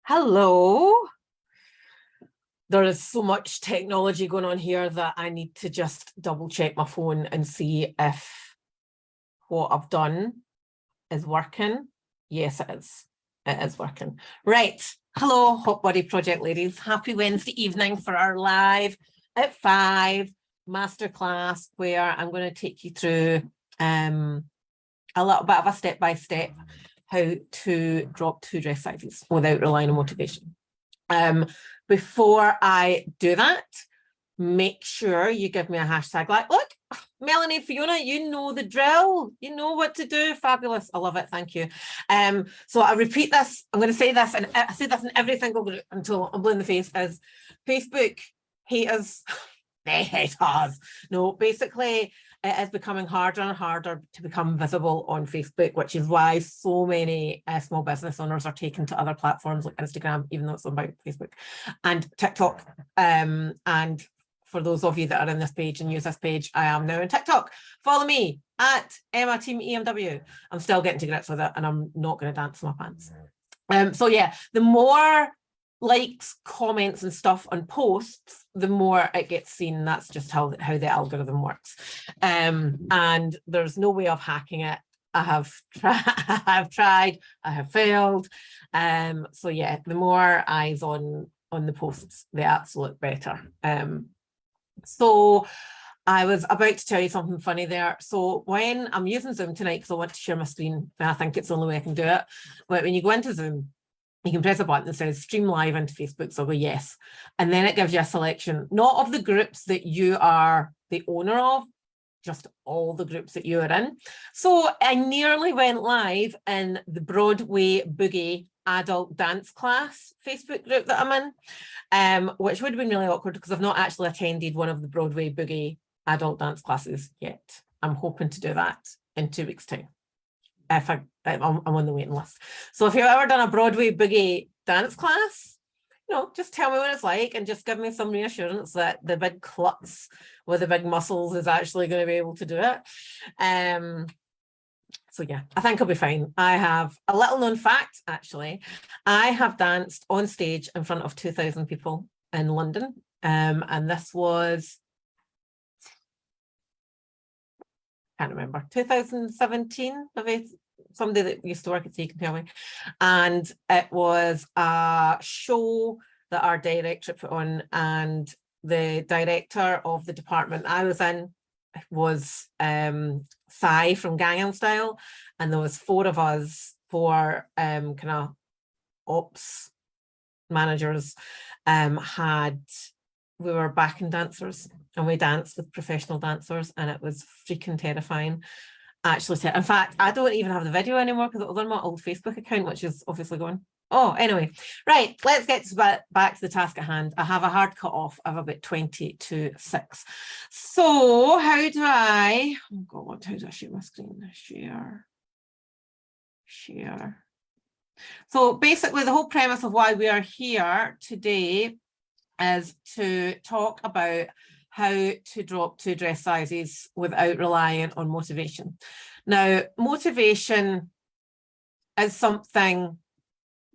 Hello. There is so much technology going on here that I need to just double check my phone and see if what I've done is working. Yes, it is. It is working. Right. Hello, Hot Body Project ladies. Happy Wednesday evening for our live at 5 masterclass where I'm going to take you through a little bit of a step-by-step how to drop 2 dress sizes without relying on motivation. Before I do that, make sure you give me a hashtag like, look, Melanie, Fiona, you know the drill. You know what to do. Fabulous. I love it. Thank you. So I repeat this. I'm going to say this, and I say this in every single group until I'm blue in the face, is Facebook haters. They hate us. No, basically, it is becoming harder and harder to become visible on Facebook, which is why so many small business owners are taken to other platforms like Instagram, even though it's about Facebook, and TikTok. And for those of you that are in this page and use this page, I am now on TikTok. Follow me at Emma Team EMW. I'm still getting to grips with it, and I'm not going to dance in my pants. So yeah, the more likes, comments and stuff on posts, the more it gets seen. That's just how the algorithm works. And there's no way of hacking it. I have tried, I have failed. So yeah, the more eyes on the posts, the absolute better. So I was about to tell you something funny there. So when I'm using Zoom tonight, because I want to share my screen, and I think it's the only way I can do it. But when you go into Zoom, you can press a button that says stream live into Facebook. So I'll go yes. And then it gives you a selection, not of the groups that you are the owner of, just all the groups that you are in. So I nearly went live in the Broadway Boogie adult dance class Facebook group that I'm in, which would have been really awkward because I've not actually attended one of the Broadway Boogie adult dance classes yet. I'm hoping to do that in 2 weeks' time. If I'm on the waiting list. So if you've ever done a Broadway Boogie dance class, just tell me what it's like and just give me some reassurance that the big klutz with the big muscles is actually going to be able to do it. So yeah, I think I'll be fine. I have a little known fact, actually. I have danced on stage in front of 2,000 people in London. And this was, can't remember, 2017, maybe. Somebody that used to work at Sea can tell me. And it was a show that our director put on, and the director of the department I was in was Sai from Gangnam Style, and there was 4 of us, 4 kind of ops managers, we were backing dancers, and we danced with professional dancers, and it was freaking terrifying. Actually, in fact, I don't even have the video anymore because it was on my old Facebook account, which is obviously gone. Oh, anyway, right, let's get back to the task at hand. I have a hard cut off of about 20 to 6. So how do I, oh God, how do I share my screen? Share. So basically the whole premise of why we are here today is to talk about how to drop 2 dress sizes without relying on motivation. Now, motivation is something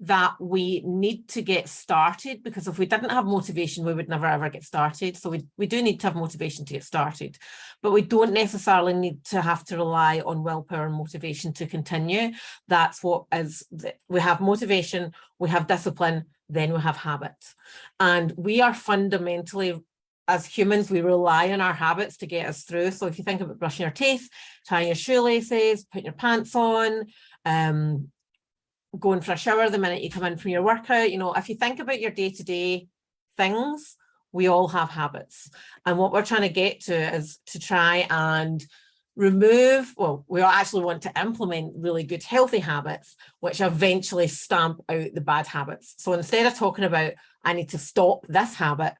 that we need to get started, because if we didn't have motivation, we would never ever get started. So we do need to have motivation to get started, but we don't necessarily need to have to rely on willpower and motivation to continue. That's what is, we have motivation, we have discipline, then we have habits. And we are fundamentally, as humans, we rely on our habits to get us through. So if you think about brushing your teeth, tying your shoelaces, putting your pants on, going for a shower the minute you come in from your workout, if you think about your day-to-day things, we all have habits. And what we're trying to get to is to try and remove, we actually want to implement really good healthy habits, which eventually stamp out the bad habits. So instead of talking about, I need to stop this habit,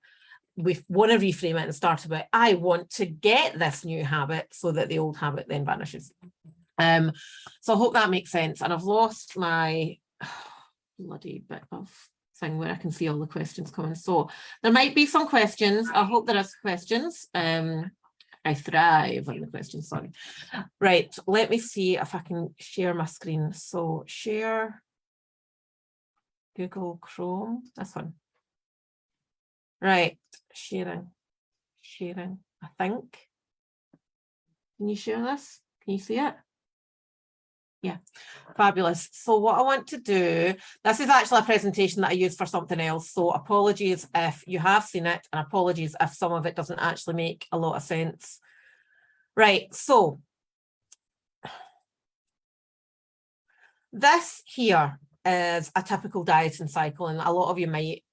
we want to reframe it and start about, I want to get this new habit so that the old habit then vanishes. So I hope that makes sense. And I've lost my bloody bit of thing where I can see all the questions coming. So there might be some questions. I hope there is questions. I thrive on the questions, sorry. Right, let me see if I can share my screen. So share. Google Chrome, this one. Right, sharing, I think. Can you share this? Can you see it? Yeah, fabulous. So what I want to do, this is actually a presentation that I used for something else. So apologies if you have seen it, and apologies if some of it doesn't actually make a lot of sense. Right, so this here is a typical dieting cycle, and a lot of you might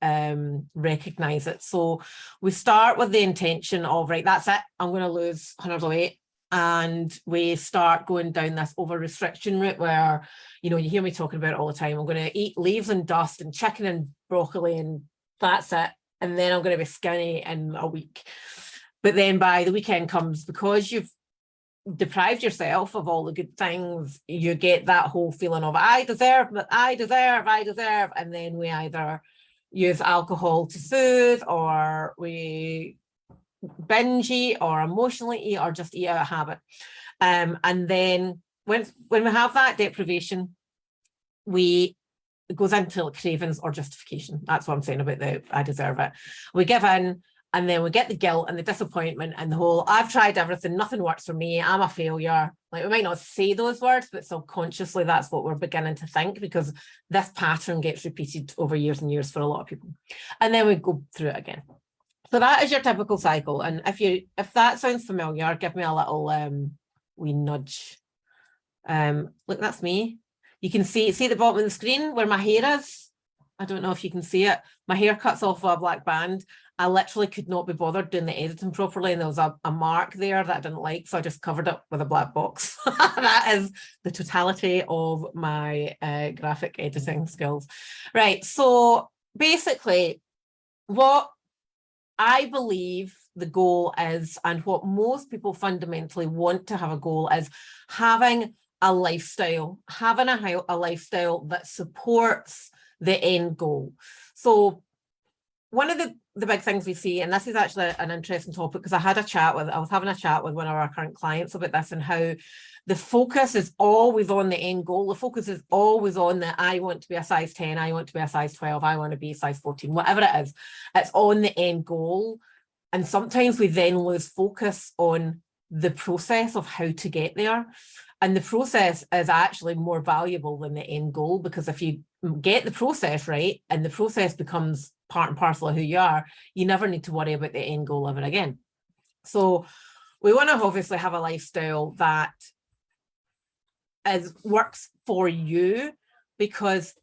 recognize it. So we start with the intention of, right, that's it, I'm going to lose 100 of weight. And we start going down this over restriction route where, you know, you hear me talking about it all the time. I'm going to eat leaves and dust and chicken and broccoli, and that's it. And then I'm going to be skinny in a week. But then by the weekend comes, because you've deprived yourself of all the good things, you get that whole feeling of I deserve. And then we either use alcohol to soothe, or we binge eat, or emotionally eat, or just eat out of habit. And then when we have that deprivation, it goes into like cravings or justification. That's what I'm saying about the I deserve it. We give in, and then we get the guilt and the disappointment and the whole I've tried everything, nothing works for me, I'm a failure. Like, we might not say those words, but subconsciously that's what we're beginning to think, because this pattern gets repeated over years and years for a lot of people. And then we go through it again. So that is your typical cycle. And if that sounds familiar, give me a little wee nudge. Look, that's me. You can see the bottom of the screen where my hair is. I don't know if you can see it. My hair cuts off with a black band. I literally could not be bothered doing the editing properly, and there was a mark there that I didn't like, so I just covered it with a black box. That is the totality of my graphic editing skills. Right, so basically what I believe the goal is, and what most people fundamentally want to have a goal is, having a lifestyle, a lifestyle that supports the end goal. So one of the big things we see, and this is actually an interesting topic, because I was having a chat with one of our current clients about this, and how the focus is always on the end goal. The focus is always on the I want to be a size 10, I want to be a size 12, I want to be a size 14, whatever it is. It's on the end goal. And sometimes we then lose focus on the process of how to get there. And the process is actually more valuable than the end goal, because if you get the process right, and the process becomes part and parcel of who you are, you never need to worry about the end goal ever again. So we want to obviously have a lifestyle that works for you, because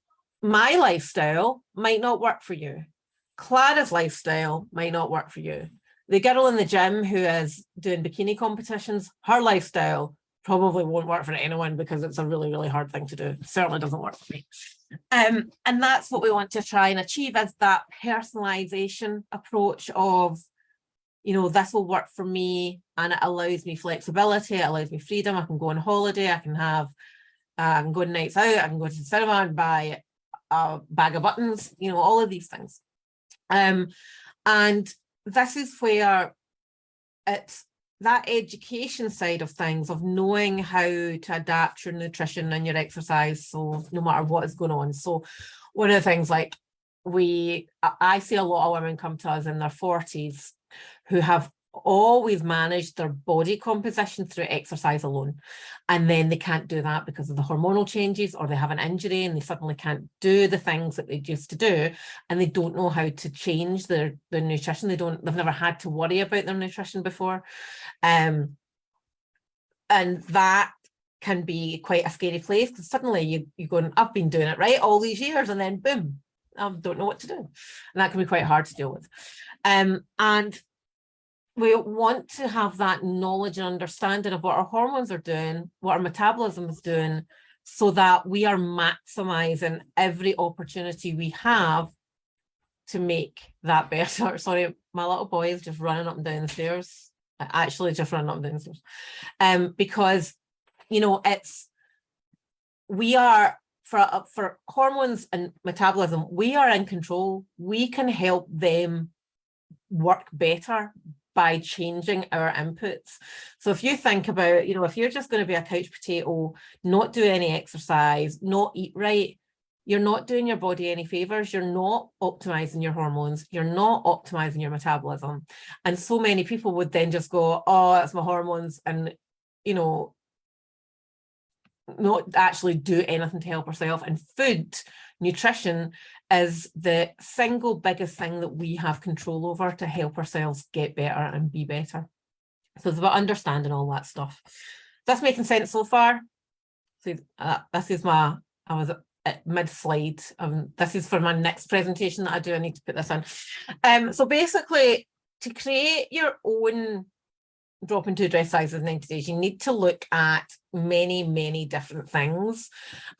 my lifestyle might not work for you. Clara's lifestyle might not work for you. The girl in the gym who is doing bikini competitions, her lifestyle probably won't work for anyone, because it's a really, really hard thing to do. It certainly doesn't work for me. And that's what we want to try and achieve, is that personalization approach of, you know, this will work for me, and it allows me flexibility, it allows me freedom. I can go on holiday, I can go on nights out, I can go to the cinema and buy a bag of buttons, you know, all of these things. And this is where it's that education side of things, of knowing how to adapt your nutrition and your exercise, so no matter what is going on. So one of the things, like, I see a lot of women come to us in their 40s who have always managed their body composition through exercise alone, and then they can't do that because of the hormonal changes, or they have an injury and they suddenly can't do the things that they used to do, and they don't know how to change their nutrition. They've never had to worry about their nutrition before, and that can be quite a scary place, because suddenly you're going, I've been doing it right all these years, and then boom, I don't know what to do, and that can be quite hard to deal with. And we want to have that knowledge and understanding of what our hormones are doing, what our metabolism is doing, so that we are maximizing every opportunity we have to make that better. Sorry, my little boy is just running up and down the stairs. Actually, just running up and down the stairs. Because, you know, we are, for hormones and metabolism, we are in control. We can help them work better by changing our inputs. So if you think about, you know, if you're just going to be a couch potato, not do any exercise, not eat right, you're not doing your body any favors. You're not optimizing your hormones. You're not optimizing your metabolism. And so many people would then just go, oh, that's my hormones, and, you know, not actually do anything to help ourselves. And food, nutrition, is the single biggest thing that we have control over to help ourselves get better and be better. So it's about understanding all that stuff. That's making sense so far. So this is I was at mid-slide. This is for my next presentation that I do. I need to put this in. So basically, to create your own drop into dress sizes in 90 days, you need to look at many, many different things.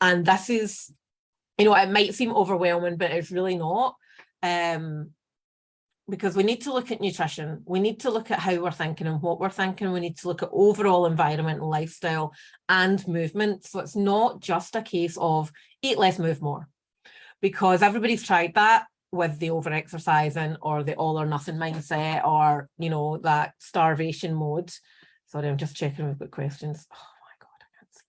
And this is, you know, it might seem overwhelming, but it's really not. Because we need to look at nutrition. We need to look at how we're thinking and what we're thinking. We need to look at overall environment and lifestyle and movement. So it's not just a case of eat less, move more, because everybody's tried that with the over-exercising or the all or nothing mindset, or, you know, that starvation mode. Sorry, I'm just checking we've got questions. Oh my God, I can't see.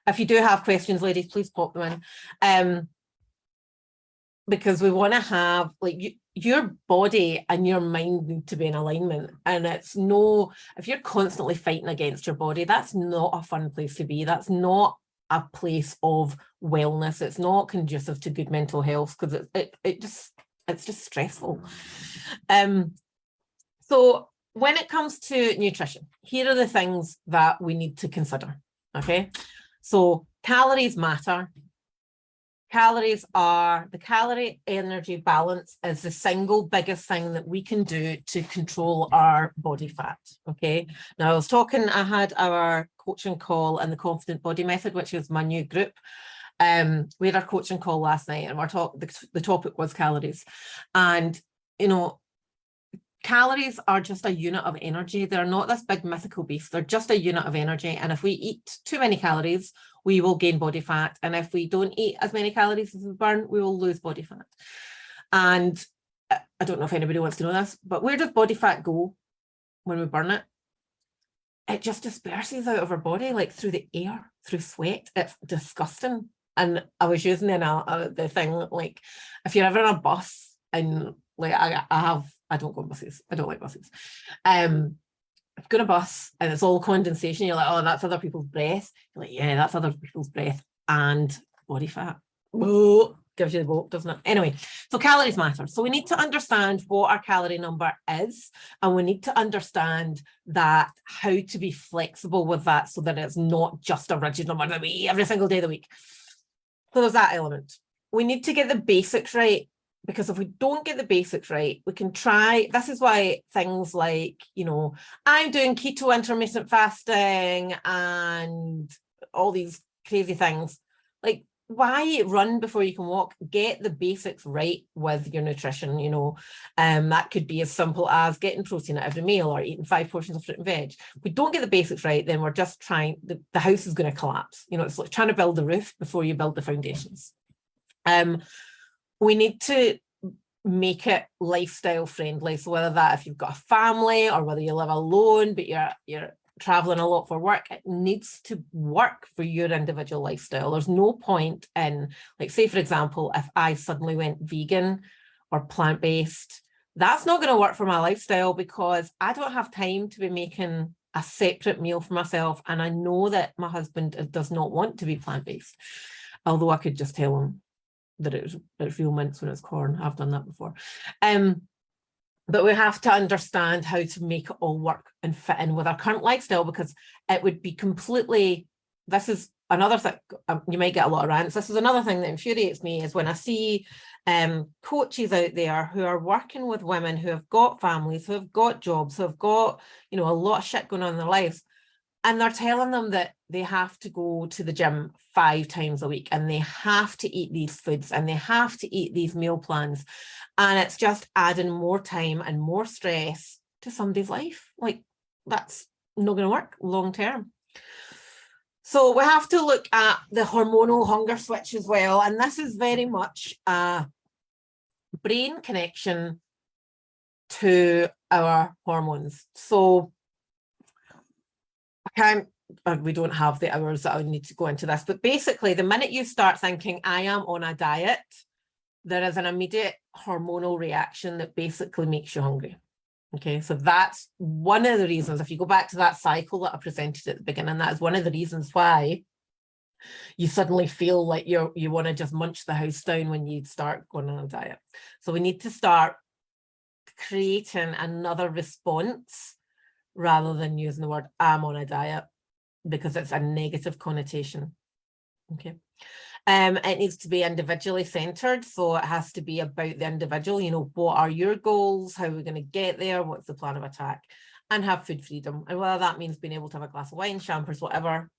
If you do have questions, ladies, please pop them in. Because we want to have, like, your body and your mind need to be in alignment. And it's no, if you're constantly fighting against your body, that's not a fun place to be. That's not a place of wellness. It's not conducive to good mental health, because it's just stressful. So when it comes to nutrition, here are the things that we need to consider. Okay, so calories matter. Calories are, the calorie energy balance is the single biggest thing that we can do to control our body fat. Okay. Now I had our coaching call in the Confident Body Method, which is my new group. We had our coaching call last night, and the topic was calories. And, you know, calories are just a unit of energy. They're not this big mythical beast. They're just a unit of energy. And if we eat too many calories, we will gain body fat. And if we don't eat as many calories as we burn, we will lose body fat. And I don't know if anybody wants to know this, but where does body fat go when we burn it? It just disperses out of our body, like through the air, through sweat. It's disgusting. And I was using the thing, like, if you're ever on a bus, and like I don't go on buses. I don't like buses. I've got a bus and it's all condensation. You're like, oh, that's other people's breath. You're like, yeah, that's other people's breath and body fat. Whoa, gives you the vote, doesn't it? Anyway, so calories matter. So we need to understand what our calorie number is, and we need to understand that how to be flexible with that, so that it's not just a rigid number that we eat every single day of the week. So there's that element. We need to get the basics right. Because if we don't get the basics right, we can try, this is why things like, you know, I'm doing keto intermittent fasting and all these crazy things. Like, why run before you can walk? Get the basics right with your nutrition, you know. That could be as simple as getting protein at every meal, or eating 5 portions of fruit and veg. If we don't get the basics right, then we're just trying, the house is going to collapse. You know, it's like trying to build the roof before you build the foundations. We need to make it lifestyle friendly. So whether that, if you've got a family, or whether you live alone but you're traveling a lot for work, it needs to work for your individual lifestyle. There's no point in, like, say for example, if I suddenly went vegan or plant-based, that's not going to work for my lifestyle, because I don't have time to be making a separate meal for myself. And I know that my husband does not want to be plant-based, although I could just tell him that it's real mince when it's corn. I've done that before. But we have to understand how to make it all work and fit in with our current lifestyle, because it would be completely, this is another thing, you might get a lot of rants. This is another thing that infuriates me, is when I see coaches out there who are working with women who have got families, who have got jobs, who have got, you know, a lot of shit going on in their lives. And they're telling them that they have to go to the gym 5 times a week, and they have to eat these foods, and they have to eat these meal plans. And it's just adding more time and more stress to somebody's life. Like, that's not going to work long term. So we have to look at the hormonal hunger switch as well. And this is very much a brain connection to our hormones. So I can't we don't have the hours that I would need to go into this, but basically the minute you start thinking I am on a diet, there is an immediate hormonal reaction that basically makes you hungry. Okay, so that's one of the reasons, if you go back to that cycle that I presented at the beginning, that is one of the reasons why you suddenly feel like you want to just munch the house down when you start going on a diet. So we need to start creating another response rather than using the word I'm on a diet, because it's a negative connotation. Okay. It needs to be individually centered. So it has to be about the individual, you know, what are your goals? How are we going to get there? What's the plan of attack? And have food freedom. And whether that means being able to have a glass of wine, champers, whatever,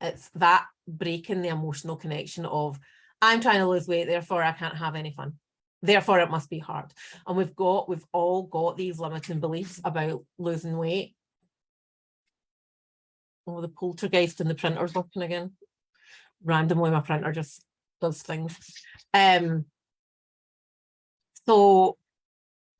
it's that breaking the emotional connection of I'm trying to lose weight, therefore I can't have any fun. Therefore it must be hard. And we've all got these limiting beliefs about losing weight. Oh, the poltergeist in the printer's working again. Randomly, my printer just does things. So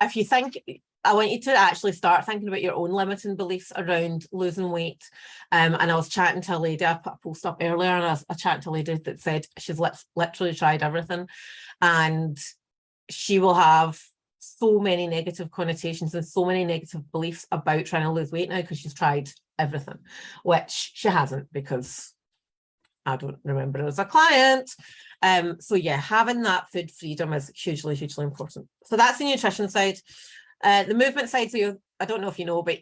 if you think, I want you to actually start thinking about your own limiting beliefs around losing weight. And I was chatting to a lady, I put a post up earlier, and I chatted to a lady that said she's literally tried everything, and she will have so many negative connotations and so many negative beliefs about trying to lose weight now because she's tried everything, which she hasn't, because I don't remember her as a client. So yeah, having that food freedom is hugely, hugely important. So that's the nutrition side. The movement side, so I don't know if you know, but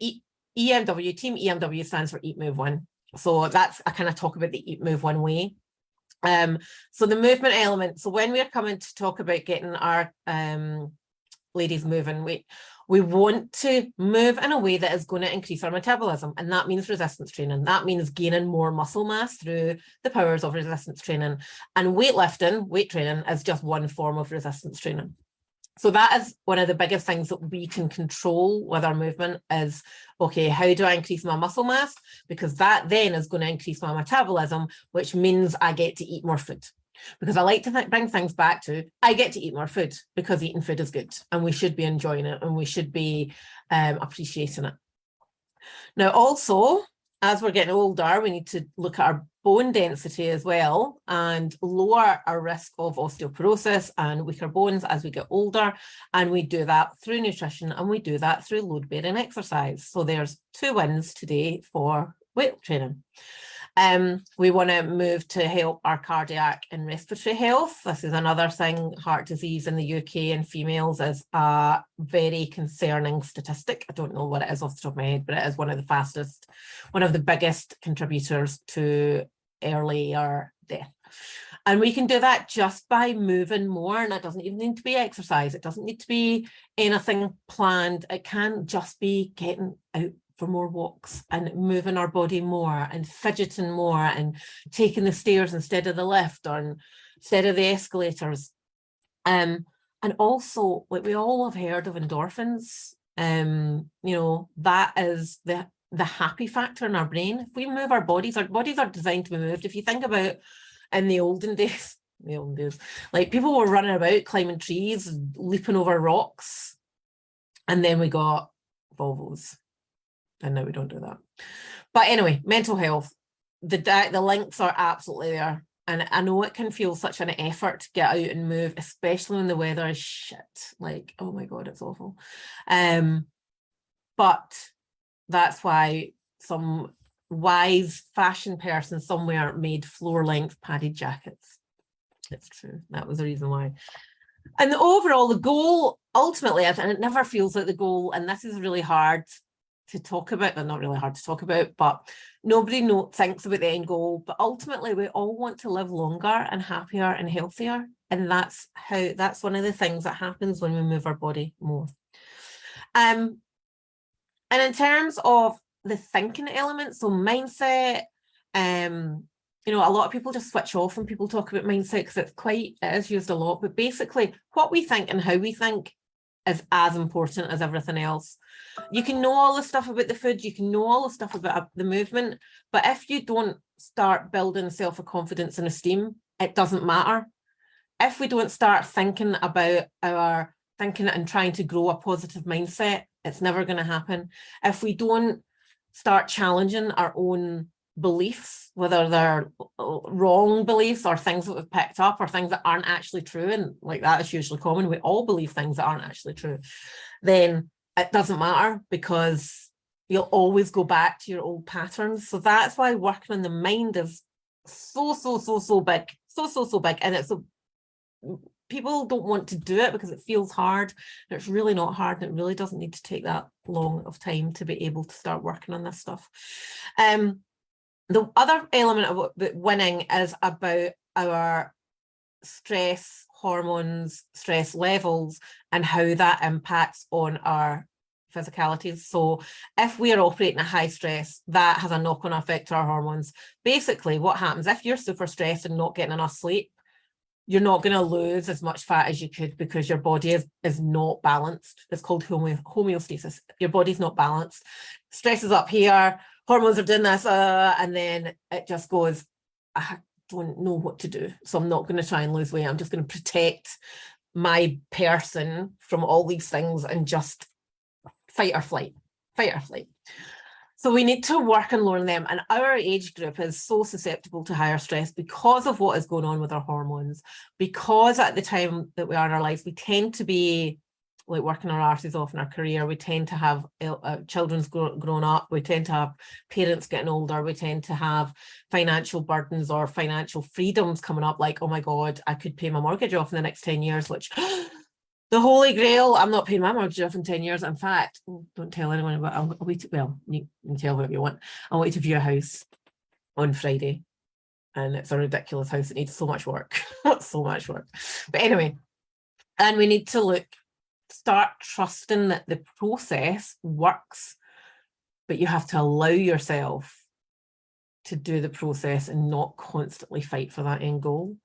EMW, Team EMW stands for Eat, Move, Win. So that's, I kind of talk about the Eat, Move, Win way. So the movement element, so when we're coming to talk about getting our ladies moving, we want to move in a way that is going to increase our metabolism, and that means resistance training. That means gaining more muscle mass through the powers of resistance training, and weightlifting, weight training, is just one form of resistance training. So that is one of the biggest things that we can control with our movement is, okay, how do I increase my muscle mass? Because that then is going to increase my metabolism, which means I get to eat more food. Because I like to bring things back to, I get to eat more food because eating food is good and we should be enjoying it and we should be appreciating it. Now, also, as we're getting older, we need to look at our bone density as well and lower our risk of osteoporosis and weaker bones as we get older. And we do that through nutrition and we do that through load-bearing exercise. So there's 2 wins today for weight training. We want to move to help our cardiac and respiratory health. This is another thing. Heart disease in the UK in females is a very concerning statistic. I don't know what it is off the top of my head, but it is one of the biggest contributors to earlier death. And we can do that just by moving more, and it doesn't even need to be exercise. It doesn't need to be anything planned. It can just be getting out for more walks and moving our body more and fidgeting more and taking the stairs instead of the lift or instead of the escalators. And also, like, we all have heard of endorphins. You know, that is the happy factor in our brain. If we move our bodies are designed to be moved. If you think about in the olden days, like people were running about climbing trees, leaping over rocks, and then we got Volvos. And now we don't do that. But anyway, mental health, the links are absolutely there. And I know it can feel such an effort to get out and move, especially when the weather is shit. Like, oh my God, it's awful. But that's why some wise fashion person somewhere made floor-length padded jackets. It's true. That was the reason why. And overall, the goal ultimately, and it never feels like the goal, and this is really hard to talk about, they're not really hard to talk about, but nobody thinks about the end goal. But ultimately, we all want to live longer and happier and healthier. And that's one of the things that happens when we move our body more. And in terms of the thinking element, so mindset, you know, a lot of people just switch off when people talk about mindset because it is used a lot. But basically, what we think and how we think is as important as everything else. You can know all the stuff about the food, you can know all the stuff about the movement, but if you don't start building self-confidence and esteem, it doesn't matter. If we don't start thinking about our thinking and trying to grow a positive mindset, it's never going to happen. If we don't start challenging our own beliefs, whether they're wrong beliefs or things that we've picked up or things that aren't actually true, and like that is usually common, we all believe things that aren't actually true, then it doesn't matter, because you'll always go back to your old patterns. So that's why working on the mind is so big, so big. And it's people don't want to do it because it feels hard. And it's really not hard, and it really doesn't need to take that long of time to be able to start working on this stuff. The other element of winning is about our stress hormones, stress levels, and how that impacts on our physicalities. So if we are operating at high stress, that has a knock-on effect to our hormones. Basically, what happens if you're super stressed and not getting enough sleep, you're not going to lose as much fat as you could, because your body is not balanced. It's called homeostasis. Your body's not balanced. Stress is up here, hormones are doing this, and then it just goes, I don't know what to do, so I'm not going to try and lose weight. I'm just going to protect my person from all these things and just fight or flight. So we need to work on lowering them. And our age group is so susceptible to higher stress because of what is going on with our hormones, because at the time that we are in our lives, we tend to be like working our arses off in our career. We tend to have children's grown up. We tend to have parents getting older. We tend to have financial burdens or financial freedoms coming up, like, oh my God, I could pay my mortgage off in the next 10 years, which the holy grail, I'm not paying my mortgage off in 10 years. In fact, don't tell anyone about it. I'll wait. Well, you can tell whatever you want. I'll wait to view a house on Friday. And it's a ridiculous house. It needs so much work. So much work. But anyway, and we need to start trusting that the process works, but you have to allow yourself to do the process and not constantly fight for that end goal.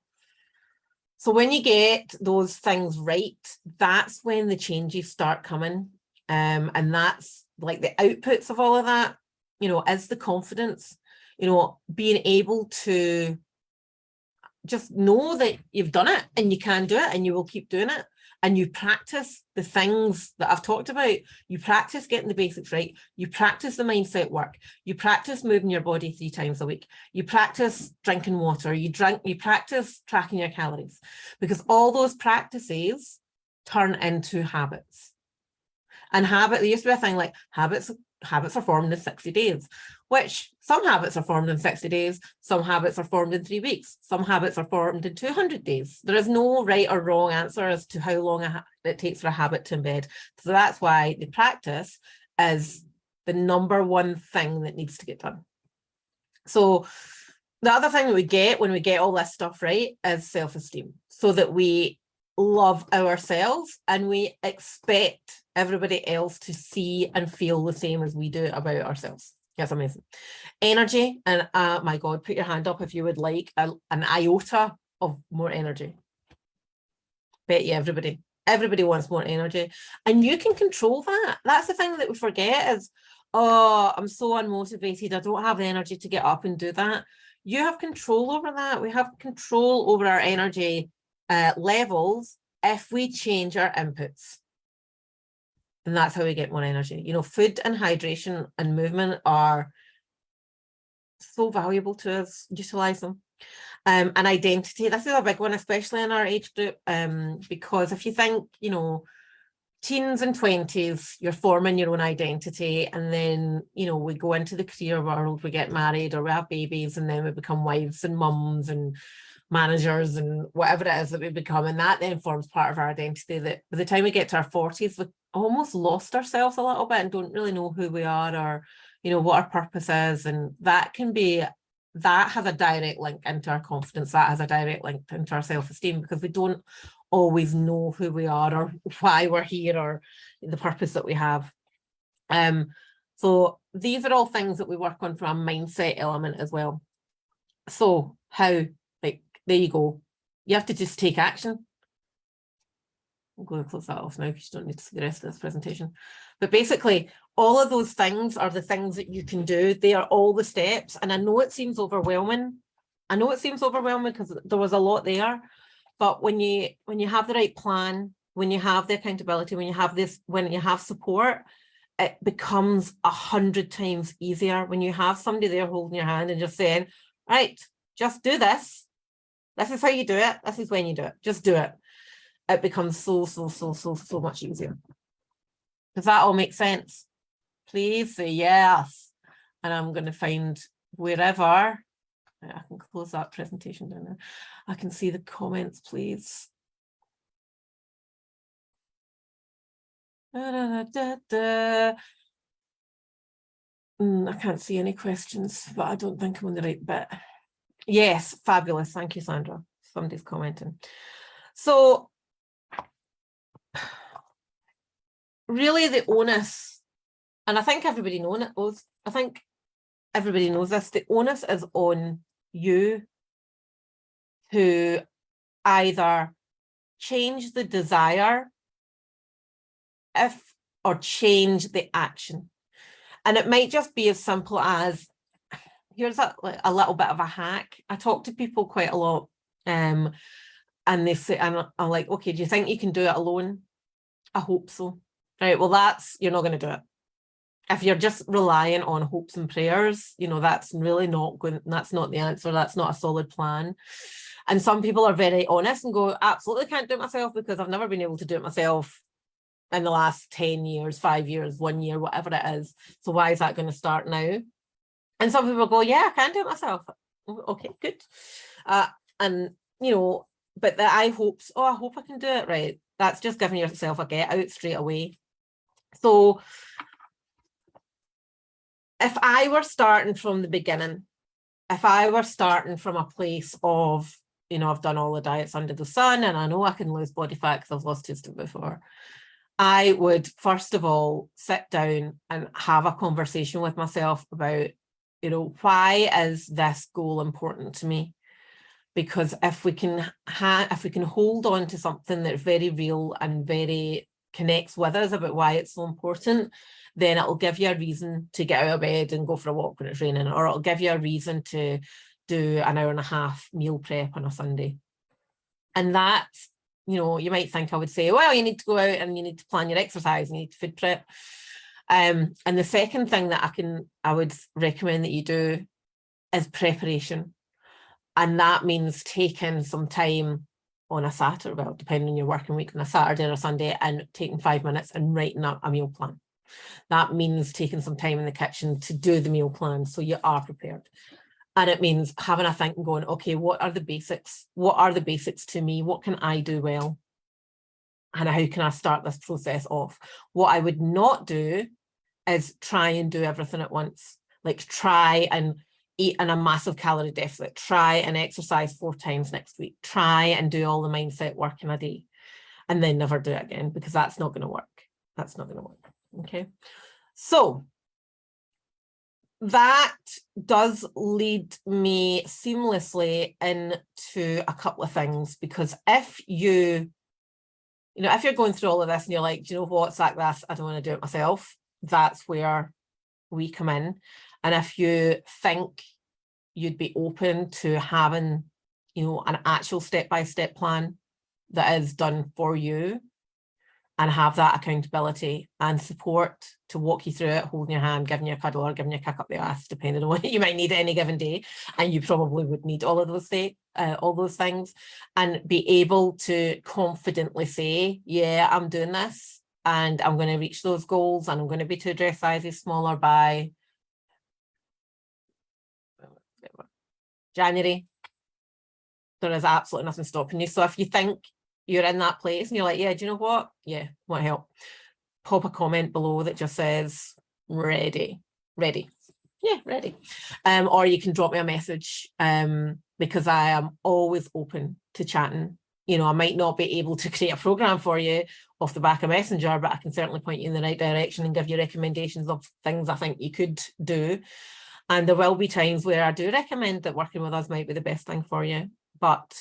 So when you get those things right, that's when the changes start coming. And that's like the outputs of all of that, is the confidence, being able to just know that you've done it and you can do it and you will keep doing it. And you practice the things that I've talked about. You practice getting the basics right. You practice the mindset work. You practice moving your body 3 times a week. You practice drinking water. You practice tracking your calories, because all those practices turn into habits. And there used to be a thing like habits are formed in 60 days, which some habits are formed in 60 days, some habits are formed in 3 weeks, some habits are formed in 200 days. There is no right or wrong answer as to how long it takes for a habit to embed. So that's why the practice is the number one thing that needs to get done. So the other thing that we get when we get all this stuff right is self-esteem, so that we love ourselves and we expect everybody else to see and feel the same as we do about ourselves. That's amazing. Energy, and my God, put your hand up if you would like an iota of more energy. Bet you everybody wants more energy, and you can control that. That's the thing that we forget is, oh, I'm so unmotivated, I don't have the energy to get up and do that. You have control over that. We have control over our energy levels if we change our inputs. And that's how we get more energy. Food and hydration and movement are so valuable to us. Utilize them. And identity, this is a big one, especially in our age group, because if you think, teens and 20s, you're forming your own identity, and then, we go into the career world, we get married or we have babies, and then we become wives and mums and managers and whatever it is that we become, and that then forms part of our identity. That by the time we get to our 40s, we almost lost ourselves a little bit and don't really know who we are or what our purpose is. And that has a direct link into our confidence, that has a direct link into our self-esteem, because we don't always know who we are or why we're here or the purpose that we have. So these are all things that we work on from a mindset element as well. So how? There you go. You have to just take action. I'm going to close that off now because you don't need to see the rest of this presentation. But basically, all of those things are the things that you can do. They are all the steps. And I know it seems overwhelming. Because there was a lot there. But when you have the right plan, when you have the accountability, when you have support, it becomes 100 times easier when you have somebody there holding your hand and just saying, right, just do this. This is how you do it. This is when you do it. Just do it. It becomes so much easier. Does that all make sense? Please say yes. And I'm going to find wherever, I can close that presentation down there. I can see the comments, please. I can't see any questions, but I don't think I'm on the right bit. Yes, fabulous. Thank you, Sandra. Somebody's commenting. So really the onus, and I think everybody knows it, I think everybody knows this, the onus is on you to either change the desire or change the action. And it might just be as simple as, here's a little bit of a hack. I talk to people quite a lot, and they say, and I'm like, okay, do you think you can do it alone? I hope so. Right, well, you're not going to do it. If you're just relying on hopes and prayers, that's really not going, that's not the answer. That's not a solid plan. And some people are very honest and go, absolutely can't do it myself because I've never been able to do it myself in the last 10 years, 5 years, 1 year, whatever it is. So why is that going to start now? And some people go, yeah, I can do it myself. Okay, good. And, but the I hope I can do it, right? That's just giving yourself a get out straight away. So if I were starting from the beginning, if I were starting from a place of, I've done all the diets under the sun and I know I can lose body fat because I've lost it before, I would first of all sit down and have a conversation with myself about, why is this goal important to me? Because if we can hold on to something that's very real and very connects with us about why it's so important, then it'll give you a reason to get out of bed and go for a walk when it's raining, or it'll give you a reason to do an hour and a half meal prep on a Sunday. And that's, you might think I would say, well, you need to go out and you need to plan your exercise, you need to food prep. And the second thing that I would recommend that you do is preparation. And that means taking some time on a Saturday, well, depending on your working week, on a Saturday or a Sunday, and taking 5 minutes and writing up a meal plan. That means taking some time in the kitchen to do the meal plan so you are prepared. And it means having a think and going, okay, what are the basics? What are the basics to me? What can I do well? And how can I start this process off? What I would not do is try and do everything at once. Like try and eat in a massive calorie deficit, try and exercise 4 times next week, try and do all the mindset work in a day, and then never do it again, because that's not going to work. That's not going to work. Okay. So that does lead me seamlessly into a couple of things, because if you're going through all of this and you're like, do you know what, it's like this, I don't want to do it myself, that's where we come in. And if you think you'd be open to having, an actual step-by-step plan that is done for you, and have that accountability and support to walk you through it, holding your hand, giving you a cuddle, or giving you a kick up the ass, depending on what you might need at any given day. And you probably would need all of those things, and be able to confidently say, yeah, I'm doing this and I'm going to reach those goals, and I'm going to be 2 dress sizes smaller by January. There is absolutely nothing stopping you. So if you think you're in that place and you're like, yeah, do you know what? Yeah, want help? Pop a comment below that just says ready. Yeah, ready. Or you can drop me a message, because I am always open to chatting. I might not be able to create a program for you off the back of Messenger, but I can certainly point you in the right direction and give you recommendations of things I think you could do. And there will be times where I do recommend that working with us might be the best thing for you, but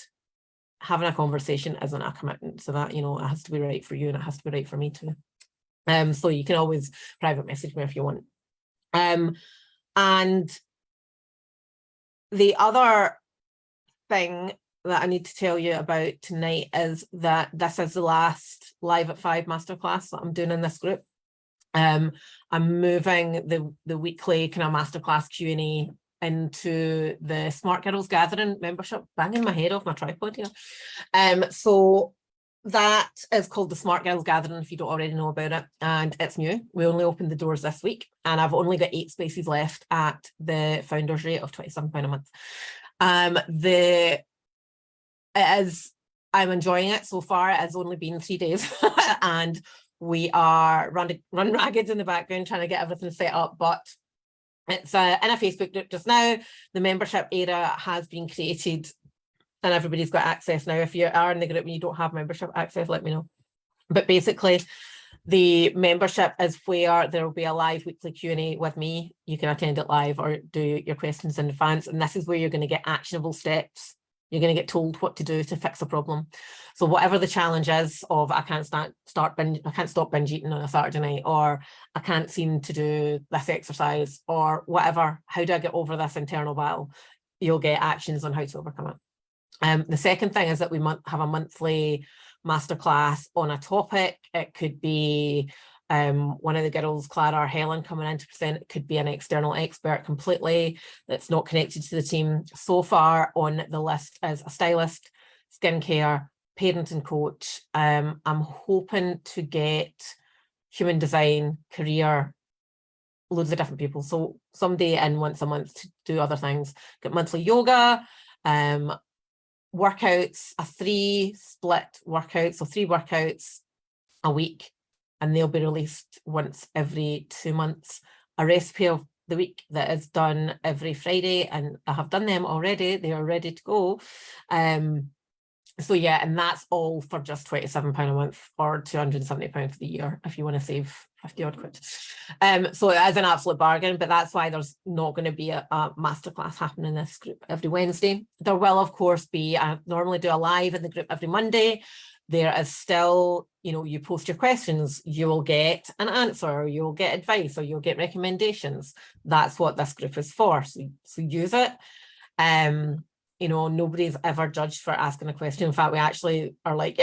having a conversation isn't a commitment. So that, it has to be right for you and it has to be right for me too. So you can always private message me if you want. And the other thing that I need to tell you about tonight is that this is the last Live at 5 masterclass that I'm doing in this group. I'm moving the weekly kind of masterclass Q&A into the Smart Girls Gathering membership, banging my head off my tripod here. So that is called the Smart Girls Gathering, if you don't already know about it, and it's new. We only opened the doors this week, and I've only got 8 spaces left at the founder's rate of £27 a month. I'm enjoying it so far. It's only been 3 days, and we are run ragged in the background trying to get everything set up, but it's in a Facebook group just now. The membership area has been created and everybody's got access now. If you are in the group and you don't have membership access, let me know. But basically, the membership is where there will be a live weekly Q&A with me. You can attend it live or do your questions in advance. And this is where you're going to get actionable steps. You're going to get told what to do to fix a problem. So whatever the challenge is of I can't stop binge eating on a Saturday night, or I can't seem to do this exercise, or whatever, how do I get over this internal battle? You'll get actions on how to overcome it. The second thing is that we have a monthly masterclass on a topic. It could be one of the girls, Clara or Helen, coming in to present. It could be an external expert completely that's not connected to the team. So far on the list is a stylist, skincare, parenting coach. I'm hoping to get human design, career, loads of different people. So somebody in once a month to do other things. Get monthly yoga, workouts, a 3 split workout, so 3 workouts a week, and they'll be released once every 2 months. A recipe of the week that is done every Friday, and I have done them already. They are ready to go. So yeah, and that's all for just £27 a month or £270 for the year if you want to save 50 odd quid. So it is an absolute bargain, but that's why there's not going to be a masterclass happening in this group every Wednesday. There will, of course, be, I normally do a live in the group every Monday. There is still, you post your questions, you will get an answer, or you'll get advice, or you'll get recommendations. That's what this group is for. So use it. Nobody's ever judged for asking a question. In fact, we actually are like,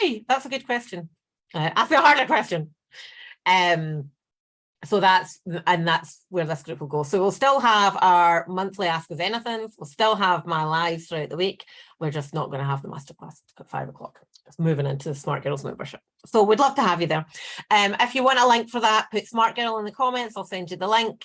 yay, that's a good question. Ask a harder question. So that's where this group will go. So we'll still have our monthly Ask Us Anything. We'll still have my lives throughout the week. We're just not going to have the masterclass at 5 o'clock. Just moving into the Smart Girls membership. So we'd love to have you there. If you want a link for that, put Smart Girl in the comments. I'll send you the link.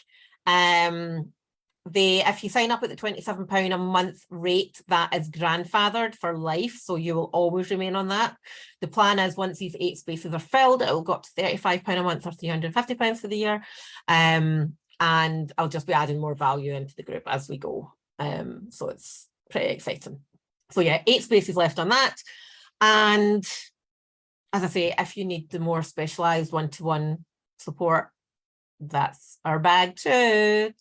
If you sign up at the £27 a month rate, that is grandfathered for life, so you will always remain on that. The plan is once these 8 spaces are filled, it will go up to £35 a month or £350 for the year, and I'll just be adding more value into the group as we go. So it's pretty exciting. So yeah, 8 spaces left on that, and as I say, if you need the more specialised one-to-one support, that's our bag too.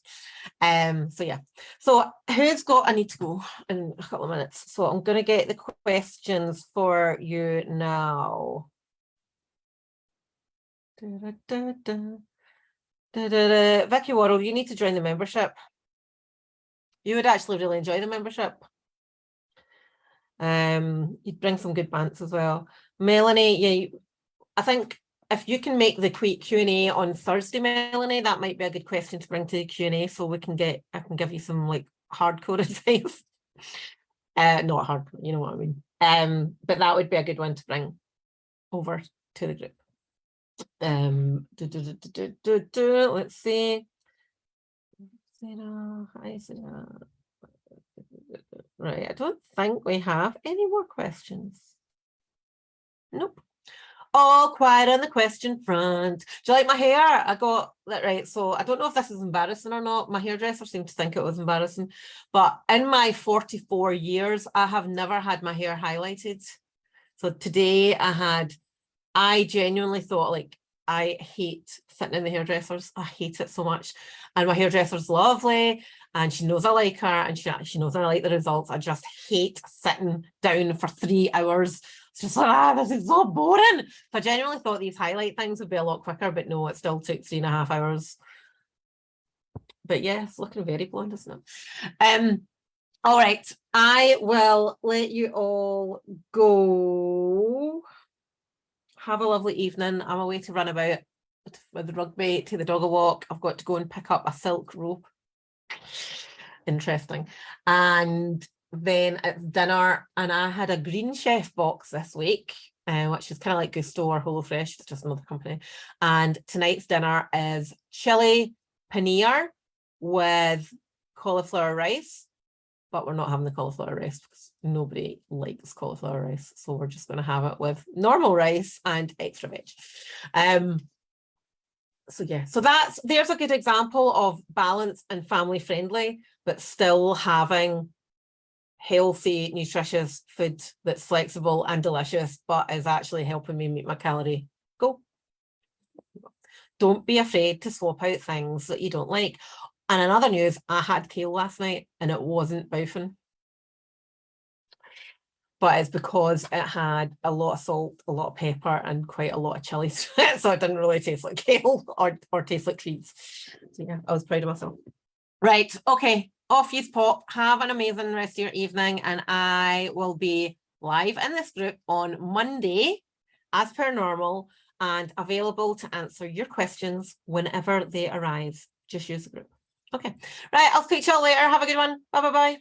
So yeah, so I need to go in a couple of minutes, so I'm going to get the questions for you now. Vicky Worrell, you need to join the membership. You would actually really enjoy the membership. You'd bring some good bants as well. Melanie, yeah, I think if you can make the Q&A on Thursday, Melanie, that might be a good question to bring to the Q&A, so I can give you some like hardcore advice. Not hard, you know what I mean. But that would be a good one to bring over to the group. Let's see. Hi, Sarah. Right, I don't think we have any more questions. Nope. All quiet on the question front. Do you like my hair? I got that right. So I don't know if this is embarrassing or not. My hairdresser seemed to think it was embarrassing. But in my 44 years, I have never had my hair highlighted. So today I genuinely thought, like, I hate sitting in the hairdressers. I hate it so much. And my hairdresser's lovely, and she knows I like her, and she knows I like the results. I just hate sitting down for 3 hours. It's just like, this is so boring. So I genuinely thought these highlight things would be a lot quicker, but no, it still took 3.5 hours. But yeah, it's looking very blonde, isn't it? All right, I will let you all go. Have a lovely evening. I'm away to run about with rugby, take the dog a walk. I've got to go and pick up a silk rope. Interesting. And then at dinner, and I had a Green Chef box this week, which is kind of like Gusto or HelloFresh, it's just another company. And tonight's dinner is chili paneer with cauliflower rice, but we're not having the cauliflower rice because nobody likes cauliflower rice. So we're just going to have it with normal rice and extra veg. So yeah, so there's a good example of balance and family friendly, but still having healthy, nutritious food that's flexible and delicious, but is actually helping me meet my calorie goal. Don't be afraid to swap out things that you don't like. And in other news, I had kale last night and it wasn't boofing. But it's because it had a lot of salt, a lot of pepper, and quite a lot of chili. So it didn't really taste like kale or taste like treats. So yeah, I was proud of myself. Right, okay, off you pop. Have an amazing rest of your evening, and I will be live in this group on Monday, as per normal, and available to answer your questions whenever they arise. Just use the group. Okay, right, I'll speak to you all later. Have a good one. Bye, bye, bye.